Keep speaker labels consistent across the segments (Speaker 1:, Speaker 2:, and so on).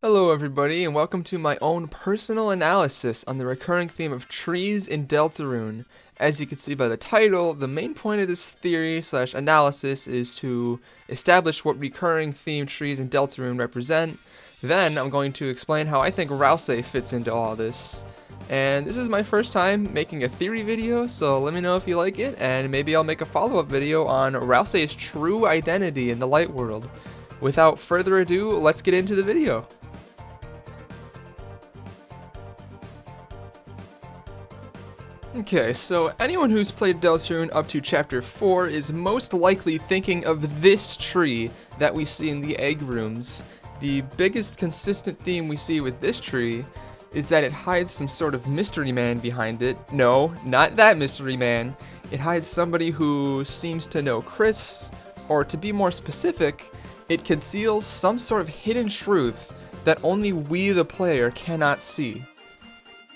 Speaker 1: Hello everybody, and welcome to my own personal analysis on the recurring theme of trees in Deltarune. As you can see by the title, the main point of this theory/analysis is to establish what recurring theme trees in Deltarune represent. Then I'm going to explain how I think Ralsei fits into all this. And this is my first time making a theory video, so let me know if you like it, and maybe I'll make a follow-up video on Ralsei's true identity in the light world. Without further ado, let's get into the video. Okay, so anyone who's played Deltarune up to Chapter 4 is most likely thinking of this tree that we see in the egg rooms. The biggest consistent theme we see with this tree is that it hides some sort of mystery man behind it. No, not that mystery man. It hides somebody who seems to know Chris, or to be more specific, it conceals some sort of hidden truth that only we the player cannot see.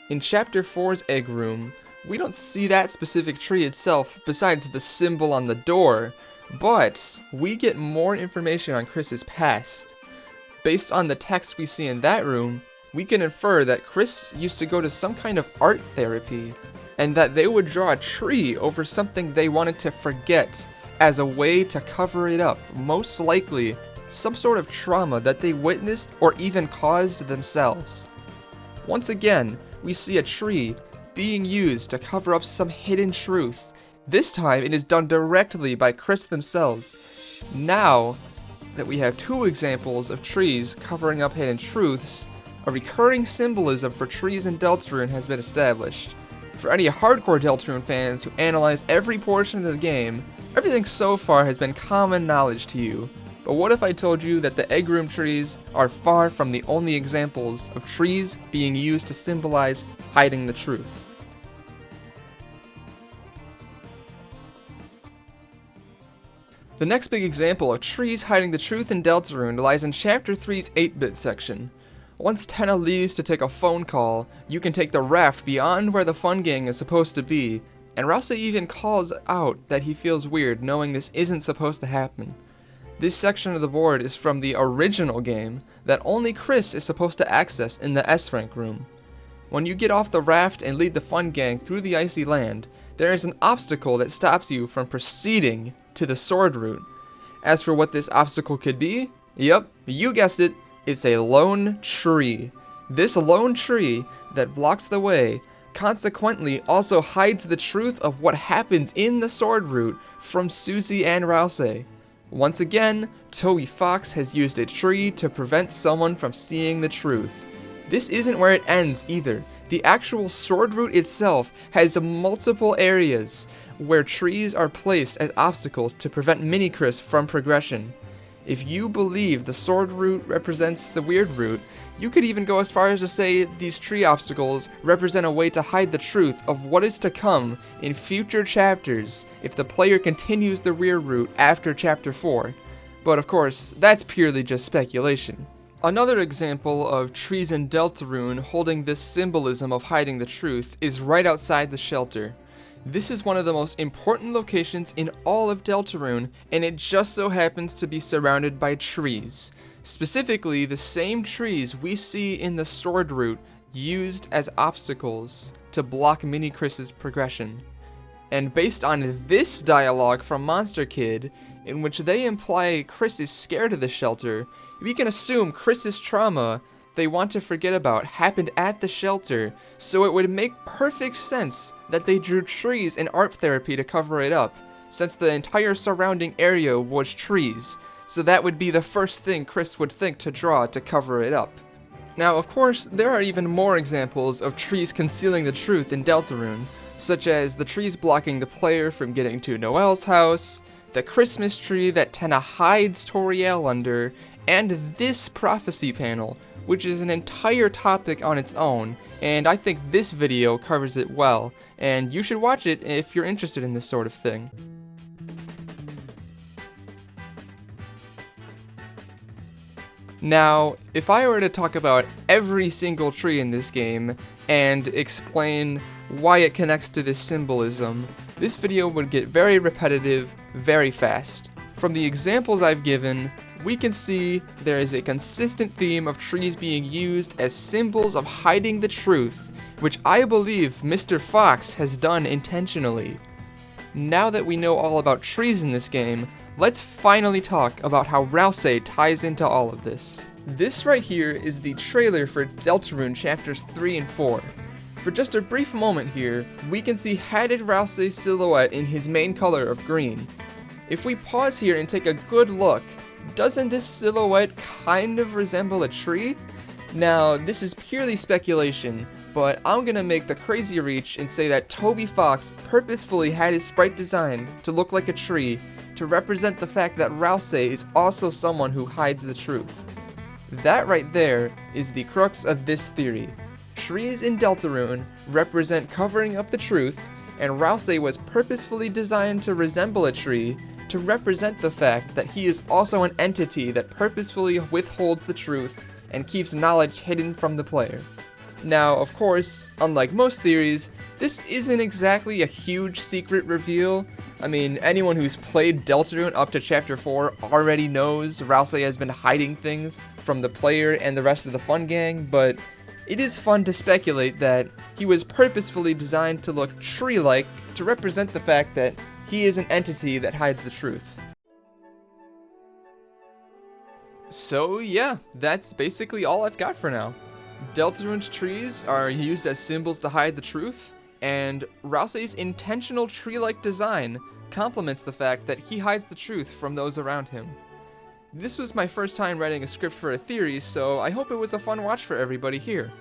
Speaker 1: In Chapter 4's egg room, we don't see that specific tree itself besides the symbol on the door, but we get more information on Chris's past. Based on the text we see in that room, we can infer that Chris used to go to some kind of art therapy, and that they would draw a tree over something they wanted to forget as a way to cover it up, most likely some sort of trauma that they witnessed or even caused themselves. Once again, we see a tree being used to cover up some hidden truth. This time it is done directly by Chris themselves. Now that we have two examples of trees covering up hidden truths, a recurring symbolism for trees in Deltarune has been established. For any hardcore Deltarune fans who analyze every portion of the game, everything so far has been common knowledge to you. But what if I told you that the egg room trees are far from the only examples of trees being used to symbolize hiding the truth? The next big example of trees hiding the truth in Deltarune lies in Chapter 3's 8-bit section. Once Tenna leaves to take a phone call, you can take the raft beyond where the fun gang is supposed to be, and Ralsei even calls out that he feels weird knowing this isn't supposed to happen. This section of the board is from the original game that only Chris is supposed to access in the S-rank room. When you get off the raft and lead the fun gang through the icy land, there is an obstacle that stops you from proceeding to the sword route. As for what this obstacle could be, yep, you guessed it, it's a lone tree. This lone tree that blocks the way consequently also hides the truth of what happens in the sword route from Susie and Ralsei. Once again, Toei Fox has used a tree to prevent someone from seeing the truth. This isn't where it ends either. The actual sword route itself has multiple areas where trees are placed as obstacles to prevent Mini-Chris from progression. If you believe the sword route represents the weird route, you could even go as far as to say these tree obstacles represent a way to hide the truth of what is to come in future chapters if the player continues the weird route after Chapter 4. But of course, that's purely just speculation. Another example of trees in Deltarune holding this symbolism of hiding the truth is right outside the shelter. This is one of the most important locations in all of Deltarune, and it just so happens to be surrounded by trees. Specifically, the same trees we see in the sword route used as obstacles to block Mini-Chris's progression. And based on this dialogue from Monster Kid, in which they imply Chris is scared of the shelter, we can assume Chris's trauma they want to forget about happened at the shelter, so it would make perfect sense that they drew trees in art therapy to cover it up, since the entire surrounding area was trees, so that would be the first thing Chris would think to draw to cover it up. Now, of course, there are even more examples of trees concealing the truth in Deltarune, such as the trees blocking the player from getting to Noelle's house, the Christmas tree that Tenna hides Toriel under, and this prophecy panel, which is an entire topic on its own, and I think this video covers it well, and you should watch it if you're interested in this sort of thing. Now, if I were to talk about every single tree in this game and explain why it connects to this symbolism, this video would get very repetitive very fast. From the examples I've given, we can see there is a consistent theme of trees being used as symbols of hiding the truth, which I believe Mr. Fox has done intentionally. Now that we know all about trees in this game, let's finally talk about how Ralsei ties into all of this. This right here is the trailer for Deltarune chapters 3 and 4. For just a brief moment here, we can see hatted Ralsei's silhouette in his main color of green. If we pause here and take a good look, doesn't this silhouette kind of resemble a tree? Now, this is purely speculation, but I'm gonna make the crazy reach and say that Toby Fox purposefully had his sprite designed to look like a tree to represent the fact that Ralsei is also someone who hides the truth. That right there is the crux of this theory. Trees in Deltarune represent covering up the truth, and Ralsei was purposefully designed to resemble a tree to represent the fact that he is also an entity that purposefully withholds the truth and keeps knowledge hidden from the player. Now, of course, unlike most theories, this isn't exactly a huge secret reveal. I mean, anyone who's played Deltarune up to Chapter 4 already knows Ralsei has been hiding things from the player and the rest of the fun gang, but it is fun to speculate that he was purposefully designed to look tree-like to represent the fact that he is an entity that hides the truth. So yeah, that's basically all I've got for now. Deltarune's trees are used as symbols to hide the truth, and Ralsei's intentional tree-like design complements the fact that he hides the truth from those around him. This was my first time writing a script for a theory, so I hope it was a fun watch for everybody here.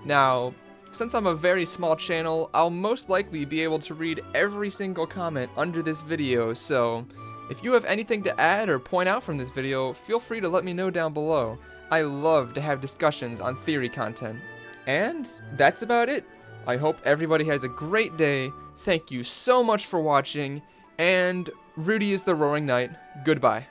Speaker 1: Now, since I'm a very small channel, I'll most likely be able to read every single comment under this video, so if you have anything to add or point out from this video, feel free to let me know down below. I love to have discussions on theory content. And that's about it. I hope everybody has a great day. Thank you so much for watching, and Rudy is the Roaring Knight. Goodbye.